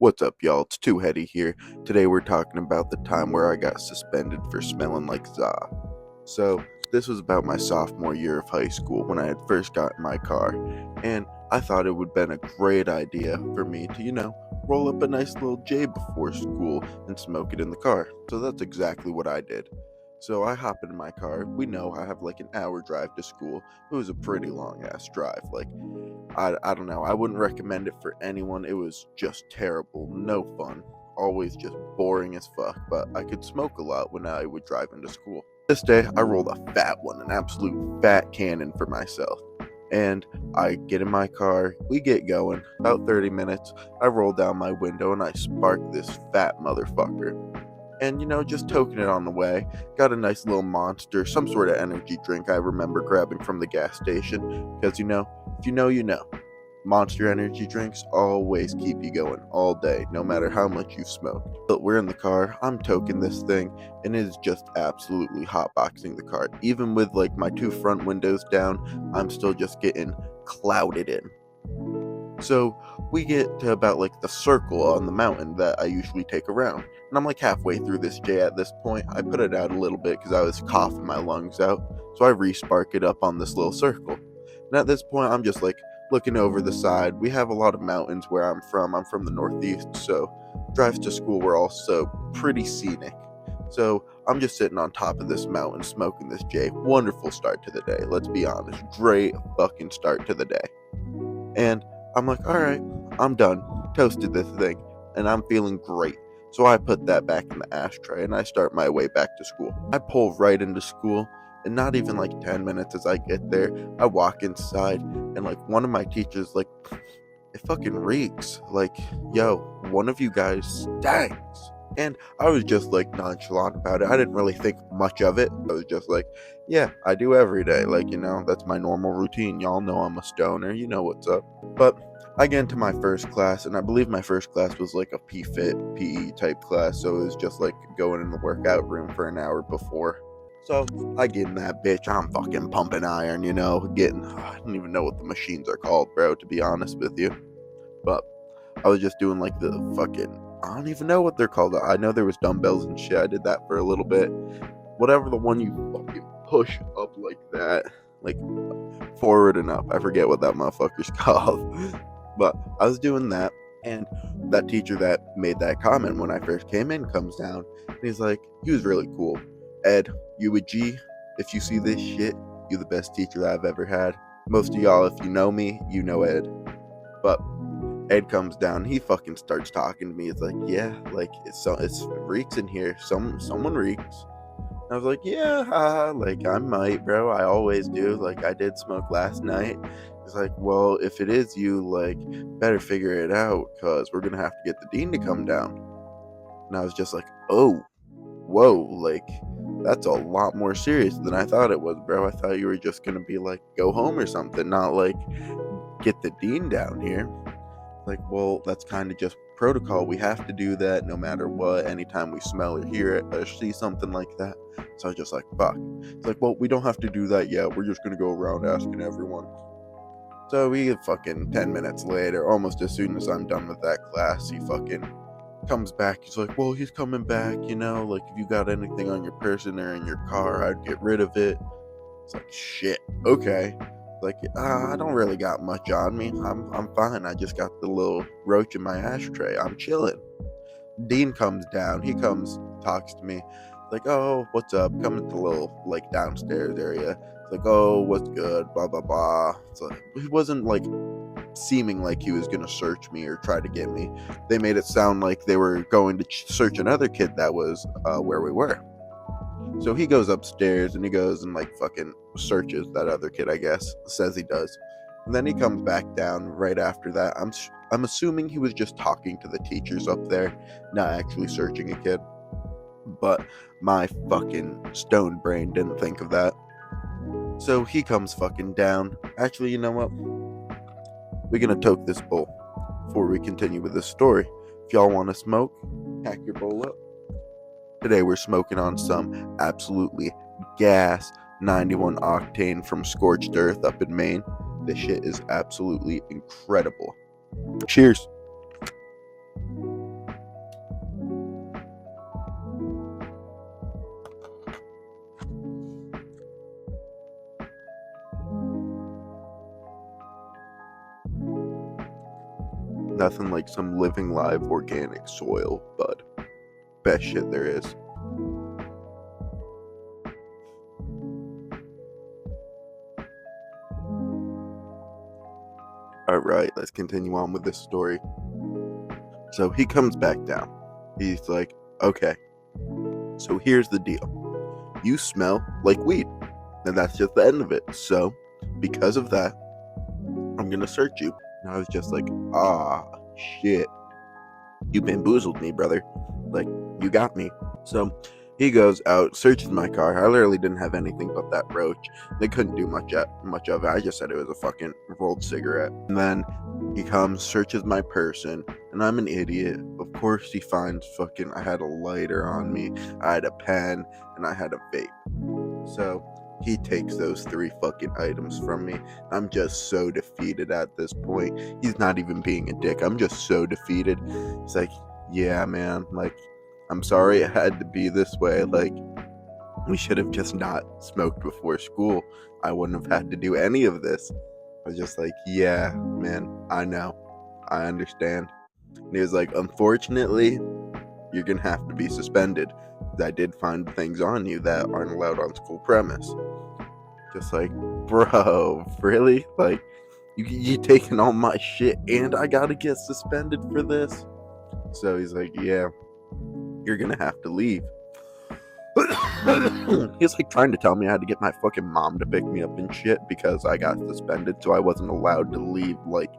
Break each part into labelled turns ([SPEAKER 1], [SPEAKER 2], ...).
[SPEAKER 1] What's up, y'all? It's Too Heady here. Today we're talking about the time where I got suspended for smelling like za. So, this was about my sophomore year of high school when I had first got in my car, and I thought it would have been a great idea for me to, roll up a nice little J before school and smoke it in the car. So that's exactly what I did. So I hop in my car. We know I have like an hour drive to school. It was a pretty long ass drive. I don't know. I wouldn't recommend it for anyone. It was just terrible. No fun. Always just boring as fuck. But I could smoke a lot when I would drive into school. This day, I rolled a fat one, an absolute fat cannon for myself. And I get in my car. We get going. About 30 minutes, I roll down my window and I spark this fat motherfucker. And, just toking it on the way. Got a nice little Monster, some sort of energy drink I remember grabbing from the gas station. Because, if you know, you know. Monster energy drinks always keep you going all day, no matter how much you've smoked. But we're in the car, I'm toking this thing, and it is just absolutely hotboxing the car. Even with my two front windows down, I'm still just getting clouded in. So we get to about the circle on the mountain that I usually take around. And I'm halfway through this J at this point. I put it out a little bit because I was coughing my lungs out. So I re-spark it up on this little circle. And at this point, I'm just looking over the side. We have a lot of mountains where I'm from. I'm from the Northeast, so drives to school were also pretty scenic. So I'm just sitting on top of this mountain smoking this J. Wonderful start to the day, let's be honest. Great fucking start to the day. And I'm like, alright, I'm done. Toasted this thing, and I'm feeling great. So I put that back in the ashtray and I start my way back to school. I pull right into school, and not even 10 minutes as I get there, I walk inside, and one of my teachers, it fucking reeks. Yo, one of you guys stinks. And I was just nonchalant about it. I didn't really think much of it. I was just yeah, I do every day. That's my normal routine. Y'all know I'm a stoner. You know what's up. But I get into my first class, and I believe my first class was a PFIT, PE type class. So it was just going in the workout room for an hour before. So I get in that bitch. I'm fucking pumping iron, I don't even know what the machines are called, bro, to be honest with you. But I was just doing the fucking, I don't even know what they're called. I know there was dumbbells and shit. I did that for a little bit. Whatever the one you fucking push up like that, forward and up. I forget what that motherfucker's called. But I was doing that, and that teacher that made that comment when I first came in comes down, and he was really cool. Ed, you a G. If you see this shit, you're the best teacher I've ever had. Most of y'all, if you know me, you know Ed. But Ed comes down, he fucking starts talking to me. It's yeah, it's reeks in here. Someone reeks. And I was yeah, I might, bro. I always do. I did smoke last night. It's well, if it is you, better figure it out, cause we're gonna have to get the dean to come down. And I was just oh, whoa, that's a lot more serious than I thought it was, bro. I thought you were just gonna be go home or something, not get the dean down here. Well, that's kind of just protocol. We have to do that no matter what, anytime we smell or hear it or see something like that. So I was just fuck. It's well, we don't have to do that yet. We're just gonna go around asking everyone. So we get fucking 10 minutes later, almost as soon as I'm done with that class, he fucking comes back. He's well, he's coming back, if you got anything on your person or in your car, I'd get rid of it. It's shit, okay. I don't really got much on me. I'm fine. I just got the little roach in my ashtray. I'm chilling. Dean comes down. He comes, talks to me. Oh, what's up? Come into the little downstairs area. Oh, what's good? Blah blah blah. He wasn't seeming like he was gonna search me or try to get me. They made it sound like they were going to search another kid that was where we were. So he goes upstairs and he goes and fucking searches that other kid, I guess. Says he does. And then he comes back down right after that. I'm assuming he was just talking to the teachers up there, not actually searching a kid. But my fucking stoned brain didn't think of that. So he comes fucking down. Actually, you know what? We're gonna toke this bowl before we continue with this story. If y'all want to smoke, pack your bowl up. Today we're smoking on some absolutely gas 91 octane from Scorched Earth up in Maine. This shit is absolutely incredible. Cheers. Nothing like some living live organic soil, bud. Best shit there is. Alright, let's continue on with this story. So he comes back down. He's like, okay, so here's the deal. You smell like weed. And that's just the end of it. So, because of that, I'm gonna search you. And I was just like, shit. You bamboozled me, brother. Like, you got me. So he goes out, searches my car. I literally didn't have anything but that roach. They couldn't do much of it. I just said it was a fucking rolled cigarette. And then he comes, searches my person, and I'm an idiot. Of course he finds fucking, I had a lighter on me, I had a pen, and I had a vape. So he takes those 3 fucking items from me. I'm just so defeated at this point. He's not even being a dick. I'm just so defeated. He's like, yeah, man, like, I'm sorry it had to be this way. Like, we should have just not smoked before school. I wouldn't have had to do any of this. I was just like, yeah, man, I know. I understand. And he was like, unfortunately, you're gonna have to be suspended. I did find things on you that aren't allowed on school premise. Just like, bro, really? Like, you taking all my shit and I gotta get suspended for this? So he's like, yeah, you're gonna have to leave. He's like trying to tell me I had to get my fucking mom to pick me up and shit because I got suspended, so I wasn't allowed to leave, like,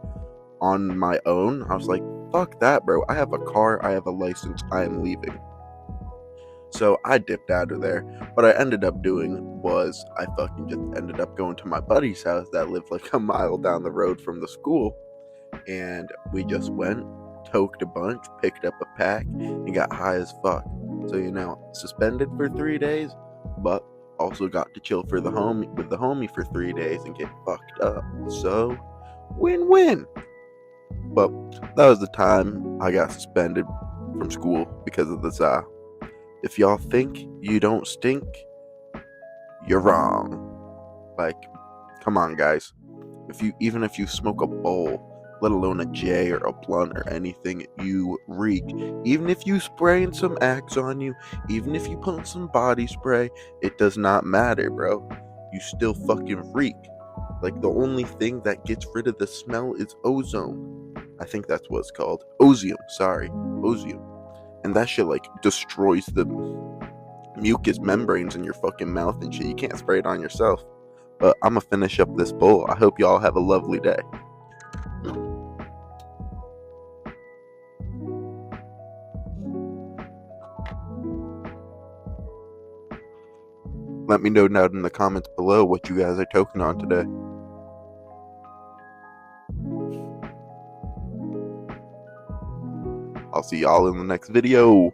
[SPEAKER 1] on my own. I was like, fuck that, bro. I have a car, I have a license, I am leaving. So I dipped out of there. What I ended up doing was I fucking just ended up going to my buddy's house that lived like a mile down the road from the school. And we just went, toked a bunch, picked up a pack, and got high as fuck. So, you know, suspended for 3 days, but also got to chill with the homie for 3 days and get fucked up. So, win-win. But that was the time I got suspended from school because of the za. If y'all think you don't stink, you're wrong. Like, come on, guys. Even if you smoke a bowl, let alone a J or a blunt or anything, you reek. Even if you spraying some Axe on you, even if you put some body spray, it does not matter, bro. You still fucking reek. Like, the only thing that gets rid of the smell is ozone. I think that's what it's called. Osium, sorry. Osium. And that shit, like, destroys the mucous membranes in your fucking mouth and shit. You can't spray it on yourself. But I'm gonna finish up this bowl. I hope y'all have a lovely day. Let me know down in the comments below what you guys are toking on today. I'll see y'all in the next video.